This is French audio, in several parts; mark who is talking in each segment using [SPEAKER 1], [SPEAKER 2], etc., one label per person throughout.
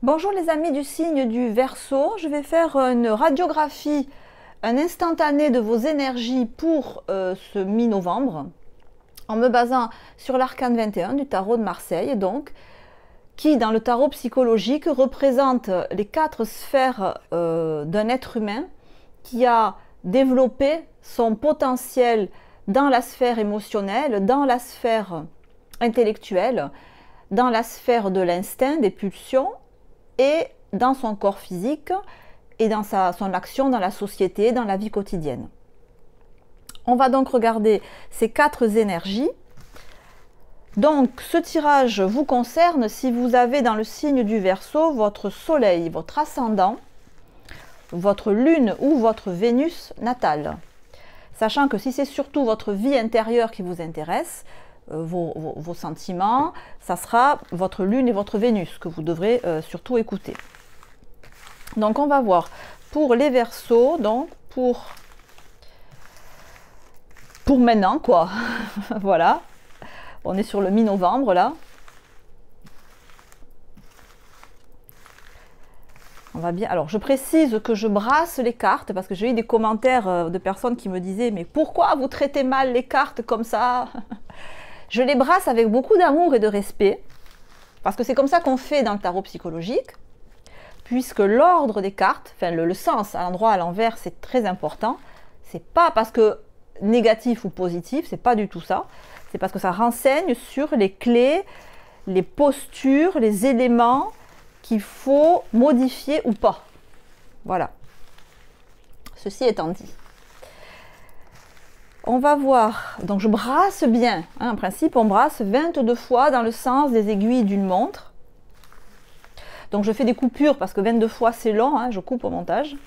[SPEAKER 1] Bonjour les amis du signe du Verseau, je vais faire une radiographie, un instantané de vos énergies pour ce mi-novembre en me basant sur l'arcane 21 du tarot de Marseille, donc, qui dans le tarot psychologique représente les 4 sphères d'un être humain qui a développé son potentiel dans la sphère émotionnelle, dans la sphère intellectuelle, dans la sphère de l'instinct, des pulsions, et dans son corps physique et dans son action dans la société, dans la vie quotidienne. On va donc regarder ces 4 énergies. Donc ce tirage vous concerne si vous avez dans le signe du Verseau votre soleil, votre ascendant, votre lune ou votre Vénus natale. Sachant que si c'est surtout votre vie intérieure qui vous intéresse, vos sentiments, ça sera votre lune et votre Vénus que vous devrez surtout écouter. Donc on va voir pour les Verseaux, donc pour maintenant quoi. Voilà, on est sur le mi-novembre là. On va bien. Alors je précise que je brasse les cartes parce que j'ai eu des commentaires de personnes qui me disaient mais pourquoi vous traitez mal les cartes comme ça? Je les brasse avec beaucoup d'amour et de respect, parce que c'est comme ça qu'on fait dans le tarot psychologique, puisque l'ordre des cartes, enfin le sens à l'endroit, à l'envers, c'est très important. C'est pas parce que négatif ou positif, c'est pas du tout ça. C'est parce que ça renseigne sur les clés, les postures, les éléments qu'il faut modifier ou pas. Voilà. Ceci étant dit. On va voir, donc je brasse bien, hein, en principe on brasse 22 fois dans le sens des aiguilles d'une montre. Donc je fais des coupures parce que 22 fois c'est long, hein, je coupe au montage.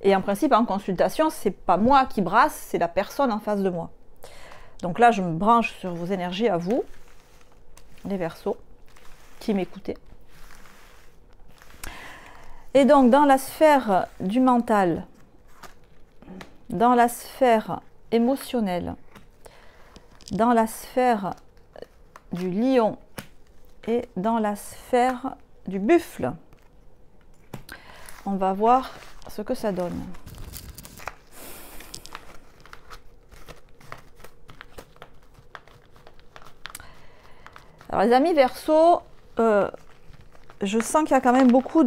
[SPEAKER 1] Et en principe en consultation, c'est pas moi qui brasse, c'est la personne en face de moi. Donc là je me branche sur vos énergies à vous, les Verseaux, qui m'écoutez. Et donc dans la sphère du mental, dans la sphère émotionnelle, dans la sphère du lion et dans la sphère du buffle. On va voir ce que ça donne. Alors les amis Verseaux, je sens qu'il y a quand même beaucoup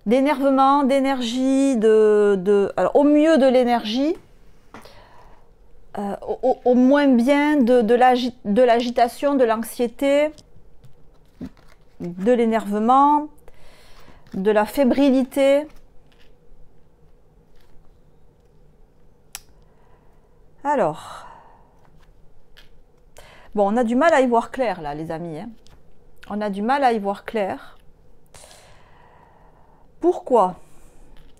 [SPEAKER 1] d'énervement, d'énergie, alors au mieux de l'énergie, au moins bien de l'agitation, de l'anxiété, de l'énervement, de la fébrilité. Alors, bon, on a du mal à y voir clair là, les amis, hein. On a du mal à y voir clair. Pourquoi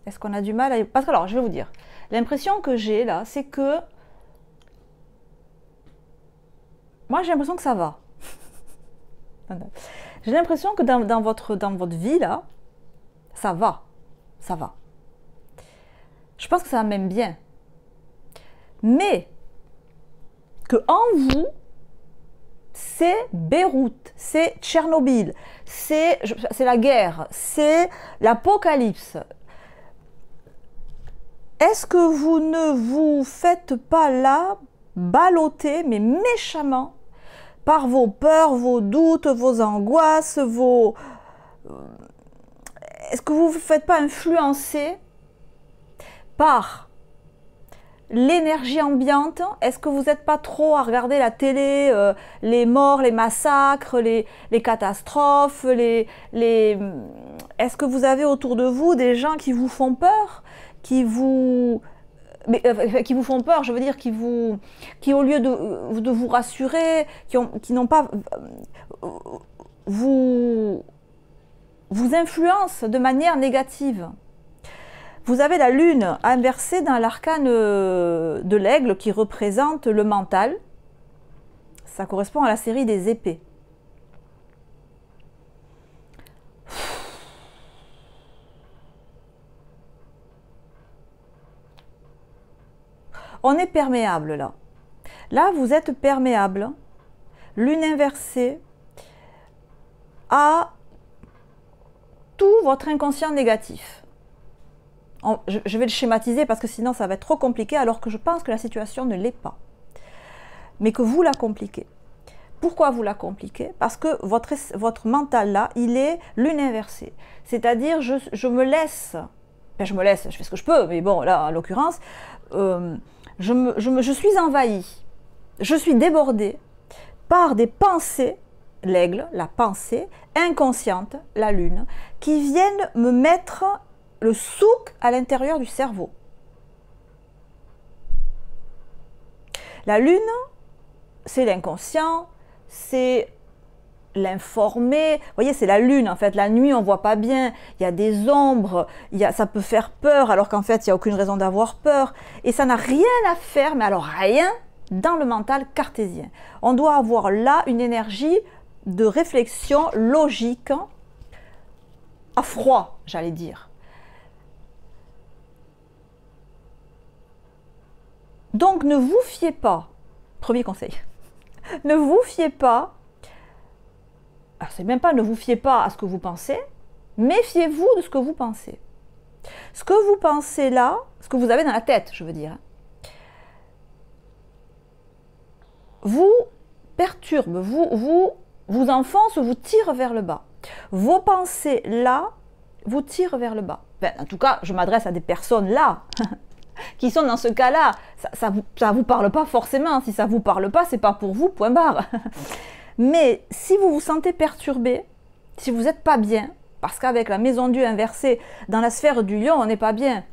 [SPEAKER 1] est-ce qu'on a du mal à... Parce que alors, je vais vous dire, l'impression que j'ai là, c'est que... Moi, j'ai l'impression que ça va. J'ai l'impression que dans votre vie, là, ça va. Ça va. Je pense que ça va même bien. Mais que en vous, c'est Beyrouth, c'est Tchernobyl, c'est la guerre, c'est l'apocalypse. Est-ce que vous ne vous faites pas là balloter, mais méchamment, par vos peurs, vos doutes, vos angoisses, vos... Est-ce que vous ne vous faites pas influencer par l'énergie ambiante? Est-ce que vous n'êtes pas trop à regarder la télé, les morts, les massacres, les catastrophes, est-ce que vous avez autour de vous des gens qui vous font peur, qui vous font peur, je veux dire, qui au lieu de vous rassurer, qui n'ont pas vous influencent de manière négative? Vous avez la lune inversée dans l'arcane de l'aigle qui représente le mental. Ça correspond à la série des épées. on est perméable là. Là, vous êtes perméable. Lune inversée, à tout votre inconscient négatif. Je vais le schématiser parce que sinon ça va être trop compliqué, alors que je pense que la situation ne l'est pas. Mais que vous la compliquez. Pourquoi vous la compliquez? Parce que votre mental là, il est lune inversée. C'est-à-dire, je me laisse, je fais ce que je peux, mais bon, là, en l'occurrence, je suis envahie, je suis débordée par des pensées, l'aigle, la pensée, inconsciente, la lune, qui viennent me mettre le souk à l'intérieur du cerveau. La lune, c'est l'inconscient, c'est l'informé. Vous voyez, c'est la lune, en fait. La nuit, on ne voit pas bien. Il y a des ombres. Ça peut faire peur, alors qu'en fait, il n'y a aucune raison d'avoir peur. Et ça n'a rien à faire, mais alors rien, dans le mental cartésien. On doit avoir là une énergie de réflexion logique, à froid, j'allais dire. Donc, ne vous fiez pas, premier conseil, ne vous fiez pas, alors c'est même pas ne vous fiez pas à ce que vous pensez, méfiez-vous de ce que vous pensez. Ce que vous pensez là, ce que vous avez dans la tête, je veux dire, vous perturbe, vous enfonce, vous tire vers le bas. Vos pensées là vous tirent vers le bas. Enfin, en tout cas, je m'adresse à des personnes là qui sont dans ce cas-là. Ça vous parle pas forcément. Si ça vous parle pas, c'est pas pour vous, point barre. Mais si vous vous sentez perturbé, si vous n'êtes pas bien, parce qu'avec la maison Dieu inversée dans la sphère du lion, on n'est pas bien.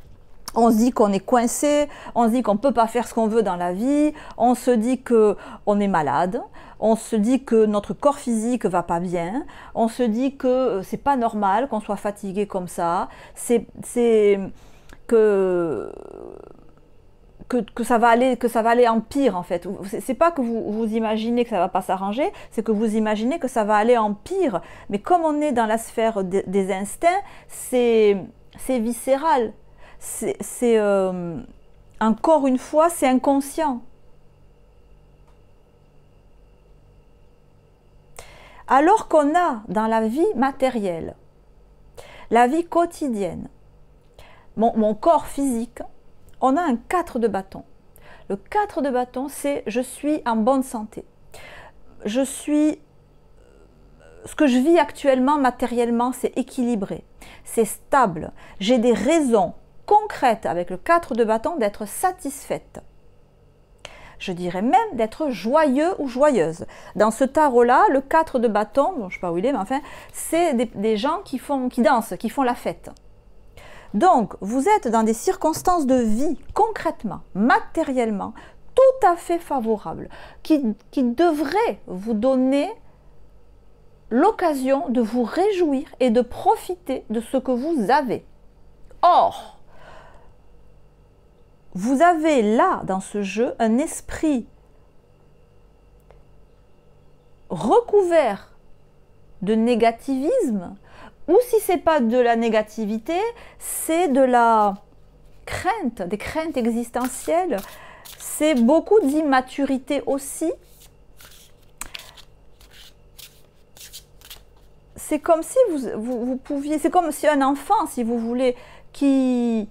[SPEAKER 1] On se dit qu'on est coincé, on se dit qu'on ne peut pas faire ce qu'on veut dans la vie, on se dit qu'on est malade, on se dit que notre corps physique ne va pas bien, on se dit que c'est pas normal qu'on soit fatigué comme ça, que ça va aller en pire en fait. C'est pas que vous imaginez que ça va pas s'arranger, c'est que vous imaginez que ça va aller en pire. Mais comme on est dans la sphère des instincts, c'est viscéral. Encore une fois, c'est inconscient. Alors qu'on a dans la vie matérielle, la vie quotidienne, mon corps physique, on a un 4 de bâton. Le 4 de bâton, c'est je suis en bonne santé. Ce que je vis actuellement matériellement, c'est équilibré, c'est stable. J'ai des raisons concrètes avec le 4 de bâton d'être satisfaite. Je dirais même d'être joyeux ou joyeuse. Dans ce tarot-là, le 4 de bâton, bon, je ne sais pas où il est, mais enfin, c'est des gens qui dansent, qui font la fête. Donc, vous êtes dans des circonstances de vie, concrètement, matériellement, tout à fait favorables, qui devraient vous donner l'occasion de vous réjouir et de profiter de ce que vous avez. Or, vous avez là, dans ce jeu, un esprit recouvert de négativisme, ou si ce n'est pas de la négativité, c'est de la crainte, des craintes existentielles, c'est beaucoup d'immaturité aussi. C'est comme si vous pouviez, c'est comme si un enfant, si vous voulez, qui...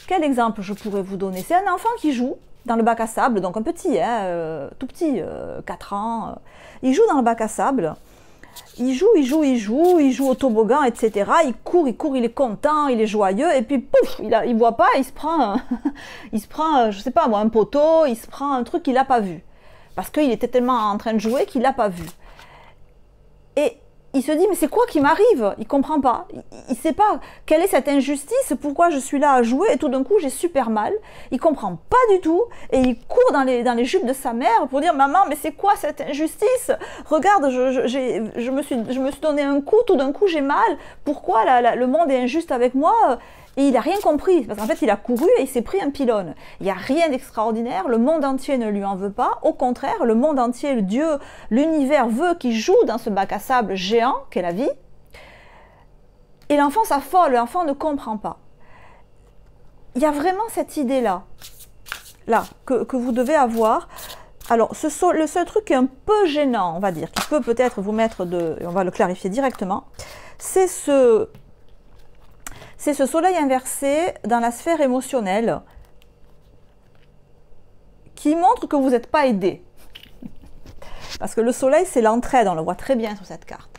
[SPEAKER 1] Quel exemple je pourrais vous donner? C'est un enfant qui joue dans le bac à sable, donc un petit, tout petit, 4 ans. Il joue dans le bac à sable, il joue au toboggan, etc. Il court, il est content, il est joyeux, et puis pouf, il voit pas, il se prend, je sais pas moi, un poteau, il se prend un truc qu'il n'a pas vu. Parce qu'il était tellement en train de jouer qu'il l'a pas vu. Et il se dit, mais c'est quoi qui m'arrive? Il ne comprend pas. Il ne sait pas quelle est cette injustice, pourquoi je suis là à jouer, et tout d'un coup, j'ai super mal. Il ne comprend pas du tout, et il court dans les jupes de sa mère pour dire, maman, mais c'est quoi cette injustice? Regarde, je me suis donné un coup, tout d'un coup, j'ai mal. Pourquoi le monde est injuste avec moi? Et il n'a rien compris, parce qu'en fait, il a couru et il s'est pris un pylône. Il n'y a rien d'extraordinaire, le monde entier ne lui en veut pas. Au contraire, le monde entier, le Dieu, l'univers veut qu'il joue dans ce bac à sable géant qu'est la vie. Et l'enfant s'affole, l'enfant ne comprend pas. Il y a vraiment cette idée-là, que vous devez avoir. Alors, le seul truc qui est un peu gênant, on va dire, qui peut peut-être vous mettre et on va le clarifier directement, c'est ce soleil inversé dans la sphère émotionnelle qui montre que vous n'êtes pas aidé. Parce que le soleil, c'est l'entraide, on le voit très bien sur cette carte.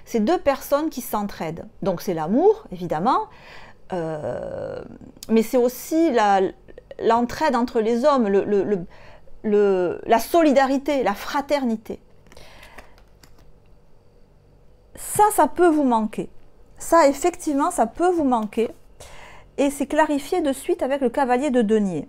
[SPEAKER 1] C'est deux personnes qui s'entraident. Donc c'est l'amour, évidemment, mais c'est aussi l'entraide entre les hommes, la solidarité, la fraternité. Ça peut vous manquer. Ça, effectivement, ça peut vous manquer. Et c'est clarifié de suite avec le cavalier de denier.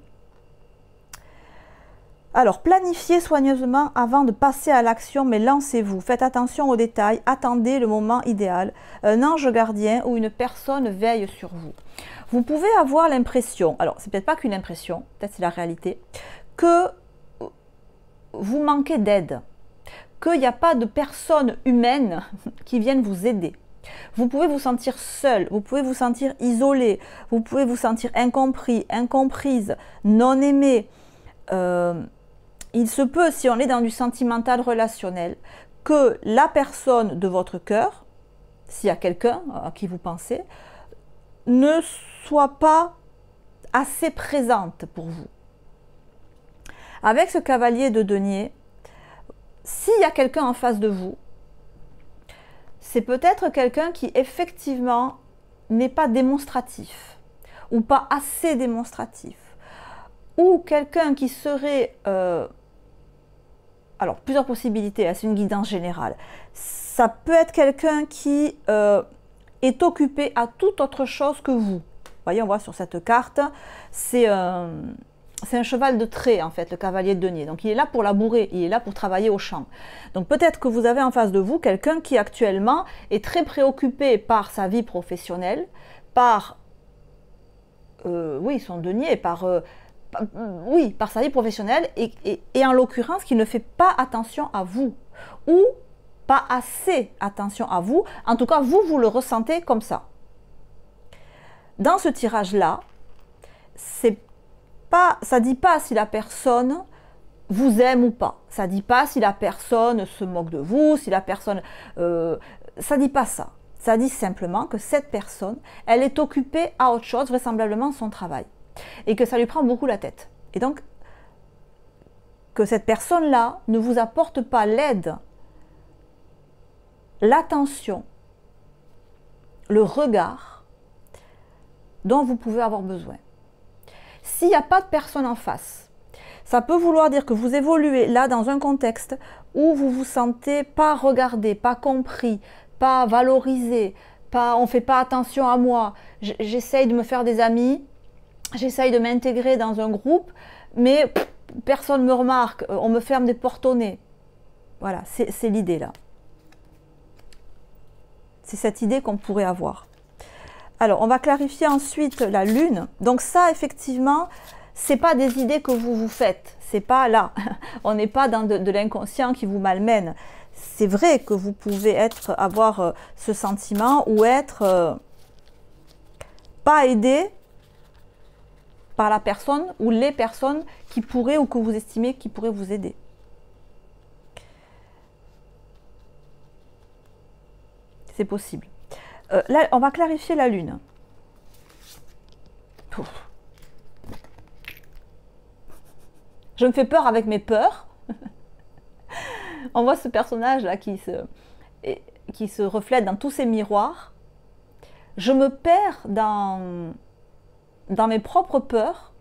[SPEAKER 1] Alors, planifiez soigneusement avant de passer à l'action, mais lancez-vous. Faites attention aux détails, attendez le moment idéal. Un ange gardien ou une personne veille sur vous. Vous pouvez avoir l'impression, alors c'est peut-être pas qu'une impression, peut-être c'est la réalité, que vous manquez d'aide, qu'il n'y a pas de personnes humaines qui viennent vous aider. Vous pouvez vous sentir seul, vous pouvez vous sentir isolé, vous pouvez vous sentir incompris, incomprise, non aimé. Il se peut, si on est dans du sentimental relationnel, que la personne de votre cœur, s'il y a quelqu'un à qui vous pensez, ne soit pas assez présente pour vous. Avec ce cavalier de denier, s'il y a quelqu'un en face de vous, c'est peut-être quelqu'un qui effectivement n'est pas démonstratif ou pas assez démonstratif, ou quelqu'un qui serait... alors, plusieurs possibilités, c'est une guidance générale. Ça peut être quelqu'un qui est occupé à toute autre chose que vous. Vous voyez, on voit sur cette carte, c'est un cheval de trait, en fait, le cavalier de denier. Donc, il est là pour labourer, il est là pour travailler au champ. Donc, peut-être que vous avez en face de vous quelqu'un qui, actuellement, est très préoccupé par sa vie professionnelle, par, oui, son denier, par sa vie professionnelle, et en l'occurrence, qui ne fait pas attention à vous, ou pas assez attention à vous. En tout cas, vous le ressentez comme ça. Dans ce tirage-là, ça ne dit pas si la personne vous aime ou pas. Ça ne dit pas si la personne se moque de vous, si la personne... ça ne dit pas ça. Ça dit simplement que cette personne, elle est occupée à autre chose, vraisemblablement son travail. Et que ça lui prend beaucoup la tête. Et donc, que cette personne-là ne vous apporte pas l'aide, l'attention, le regard dont vous pouvez avoir besoin. S'il n'y a pas de personne en face, ça peut vouloir dire que vous évoluez là dans un contexte où vous vous sentez pas regardé, pas compris, pas valorisé, on ne fait pas attention à moi, j'essaye de me faire des amis, j'essaye de m'intégrer dans un groupe, mais personne ne me remarque, on me ferme des portes au nez. Voilà, c'est l'idée là. C'est cette idée qu'on pourrait avoir. Alors, on va clarifier ensuite la lune. Donc ça, effectivement, ce n'est pas des idées que vous vous faites. C'est pas là. On n'est pas dans de l'inconscient qui vous malmène. C'est vrai que vous pouvez avoir ce sentiment ou être pas aidé par la personne ou les personnes qui pourraient ou que vous estimez qui pourraient vous aider. C'est possible. Là, on va clarifier la lune. Ouf. Je me fais peur avec mes peurs. On voit ce personnage-là qui se reflète dans tous ces miroirs. Je me perds dans mes propres peurs.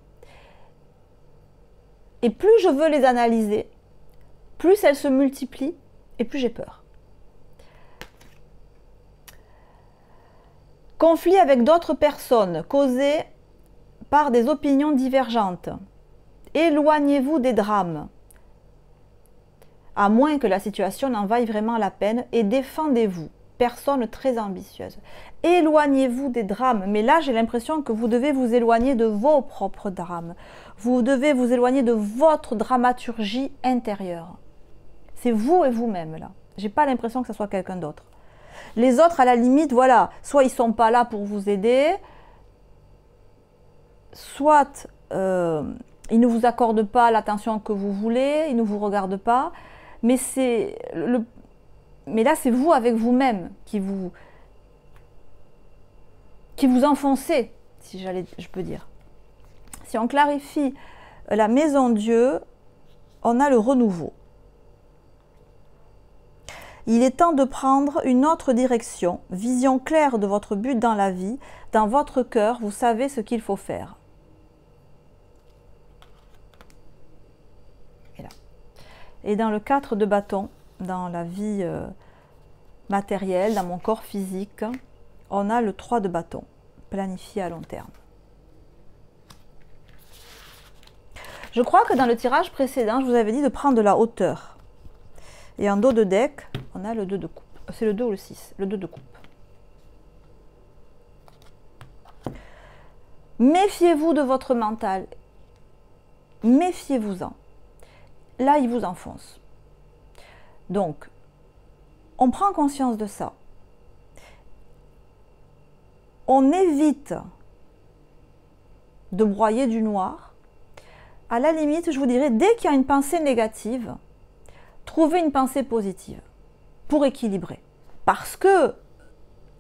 [SPEAKER 1] Et plus je veux les analyser, plus elles se multiplient et plus j'ai peur. Conflit avec d'autres personnes causé par des opinions divergentes. Éloignez-vous des drames, à moins que la situation n'en vaille vraiment la peine, et défendez-vous. Personne très ambitieuse. Éloignez-vous des drames. Mais là, j'ai l'impression que vous devez vous éloigner de vos propres drames. Vous devez vous éloigner de votre dramaturgie intérieure. C'est vous et vous-même, là. J'ai pas l'impression que ce soit quelqu'un d'autre. Les autres, à la limite, voilà, soit ils ne sont pas là pour vous aider, soit il ne vous accorde pas l'attention que vous voulez, il ne vous regarde pas, mais là c'est vous avec vous-même qui vous enfoncez, si je peux dire. Si on clarifie la maison Dieu, on a le renouveau. Il est temps de prendre une autre direction, vision claire de votre but dans la vie, dans votre cœur, vous savez ce qu'il faut faire. Et là. Et dans le 4 de bâton, dans la vie matérielle, dans mon corps physique, on a le 3 de bâton, planifié à long terme. Je crois que dans le tirage précédent, je vous avais dit de prendre de la hauteur. Et en dos de deck, on a le 2 de coupe. C'est le 2 ou le 6, le 2 de coupe. Méfiez-vous de votre mental. Méfiez-vous-en. Là, il vous enfonce. Donc, on prend conscience de ça. On évite de broyer du noir. À la limite, je vous dirais, dès qu'il y a une pensée négative, trouvez une pensée positive pour équilibrer. Parce que,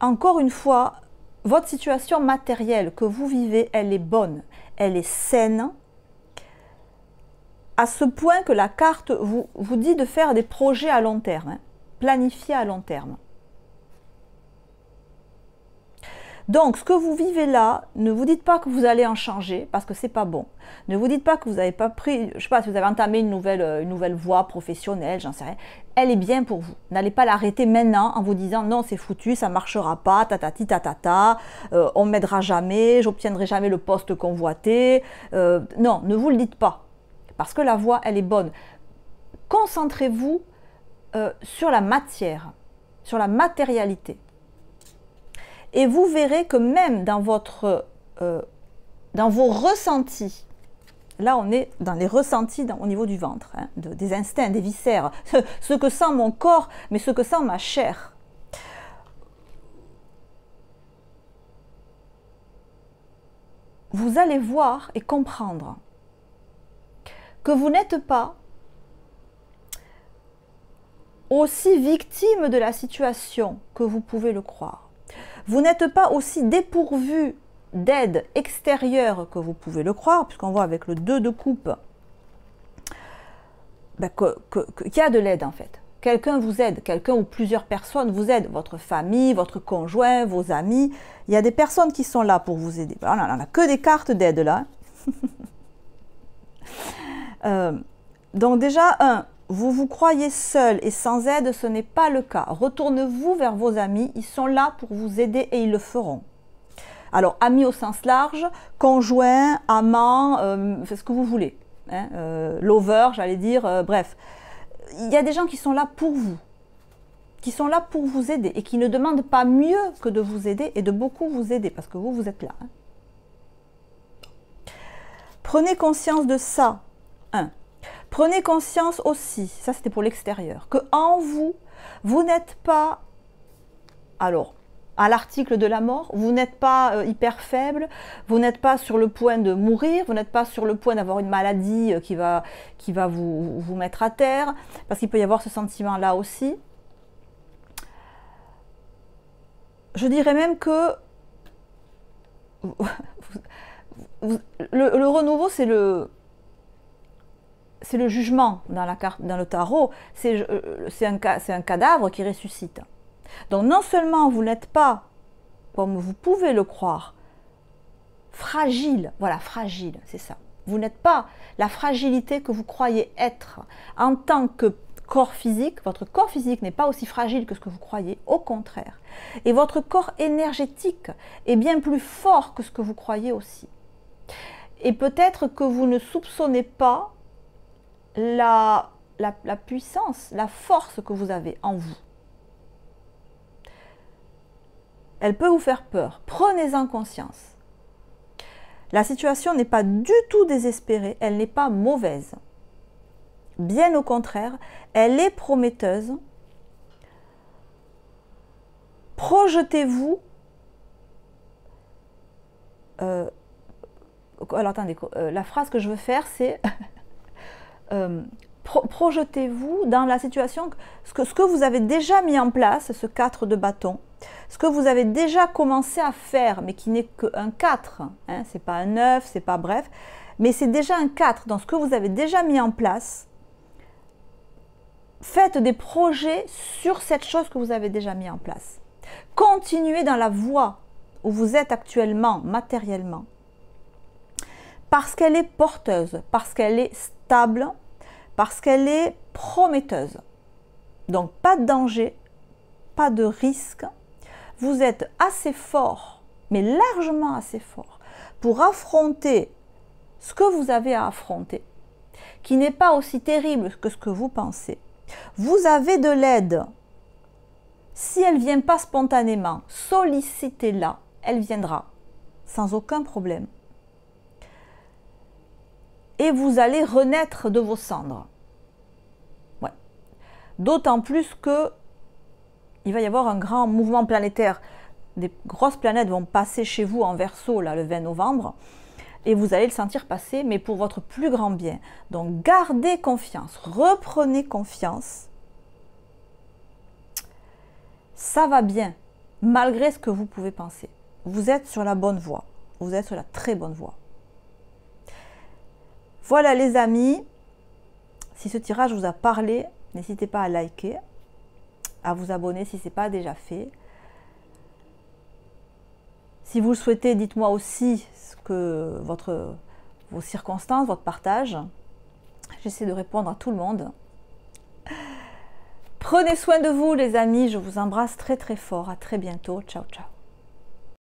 [SPEAKER 1] encore une fois, votre situation matérielle que vous vivez, elle est bonne, elle est saine, à ce point que la carte vous dit de faire des projets à long terme, planifiés à long terme. Donc, ce que vous vivez là, ne vous dites pas que vous allez en changer, parce que c'est pas bon. Ne vous dites pas que vous n'avez pas pris, je sais pas, si vous avez entamé une nouvelle voie professionnelle, j'en sais rien. Elle est bien pour vous. N'allez pas l'arrêter maintenant en vous disant non, c'est foutu, ça marchera pas, tatati tatata, on m'aidera jamais, j'obtiendrai jamais le poste convoité. Non, ne vous le dites pas, parce que la voie, elle est bonne. Concentrez-vous sur la matière, sur la matérialité. Et vous verrez que même dans vos ressentis, là on est dans les ressentis au niveau du ventre, hein, des instincts, des viscères, ce que sent mon corps, mais ce que sent ma chair. Vous allez voir et comprendre que vous n'êtes pas aussi victime de la situation que vous pouvez le croire. Vous n'êtes pas aussi dépourvu d'aide extérieure que vous pouvez le croire, puisqu'on voit avec le 2 de coupe qu'il y a de l'aide en fait. Quelqu'un vous aide, quelqu'un ou plusieurs personnes vous aident, votre famille, votre conjoint, vos amis. Il y a des personnes qui sont là pour vous aider. On n'a que des cartes d'aide là. Donc déjà, vous vous croyez seul et sans aide, ce n'est pas le cas. Retournez-vous vers vos amis, ils sont là pour vous aider et ils le feront. Alors, amis au sens large, conjoint, amant, c'est ce que vous voulez. Hein, lover, j'allais dire, bref. Il y a des gens qui sont là pour vous, qui sont là pour vous aider et qui ne demandent pas mieux que de vous aider et de beaucoup vous aider, parce que vous êtes là. Hein. Prenez conscience de ça. Prenez conscience aussi, ça c'était pour l'extérieur, que en vous, vous n'êtes pas, alors, à l'article de la mort, vous n'êtes pas hyper faible, vous n'êtes pas sur le point de mourir, vous n'êtes pas sur le point d'avoir une maladie qui va vous mettre à terre, parce qu'il peut y avoir ce sentiment-là aussi. Je dirais même que le renouveau, c'est le jugement dans la carte, dans le tarot, c'est un cadavre qui ressuscite. Donc non seulement vous n'êtes pas, comme vous pouvez le croire, fragile, voilà, fragile, c'est ça. Vous n'êtes pas la fragilité que vous croyez être en tant que corps physique. Votre corps physique n'est pas aussi fragile que ce que vous croyez, au contraire. Et votre corps énergétique est bien plus fort que ce que vous croyez aussi. Et peut-être que vous ne soupçonnez pas la puissance, la force que vous avez en vous. Elle peut vous faire peur. Prenez-en conscience. La situation n'est pas du tout désespérée, elle n'est pas mauvaise. Bien au contraire, elle est prometteuse. Projetez-vous alors attendez, la phrase que je veux faire, c'est projetez-vous dans la situation, ce que vous avez déjà mis en place, ce 4 de bâton, ce que vous avez déjà commencé à faire, mais qui n'est qu'un 4, hein, c'est pas un 9, c'est pas bref, mais c'est déjà un 4, dans ce que vous avez déjà mis en place. Faites des projets sur cette chose que vous avez déjà mis en place. Continuez dans la voie où vous êtes actuellement, matériellement, parce qu'elle est porteuse, parce qu'elle est stable, parce qu'elle est prometteuse. Donc, pas de danger, pas de risque. Vous êtes assez fort, mais largement assez fort, pour affronter ce que vous avez à affronter, qui n'est pas aussi terrible que ce que vous pensez. Vous avez de l'aide. Si elle ne vient pas spontanément, sollicitez-la, elle viendra, sans aucun problème. Et vous allez renaître de vos cendres. Ouais. D'autant plus que il va y avoir un grand mouvement planétaire. Des grosses planètes vont passer chez vous en Verseau là, le 20 novembre. Et vous allez le sentir passer, mais pour votre plus grand bien. Donc gardez confiance, reprenez confiance. Ça va bien, malgré ce que vous pouvez penser. Vous êtes sur la bonne voie. Vous êtes sur la très bonne voie. Voilà les amis. Si ce tirage vous a parlé, n'hésitez pas à liker, à vous abonner si ce n'est pas déjà fait. Si vous le souhaitez, dites-moi aussi ce que vos circonstances, votre partage. J'essaie de répondre à tout le monde. Prenez soin de vous les amis, je vous embrasse très très fort. À très bientôt. Ciao, ciao.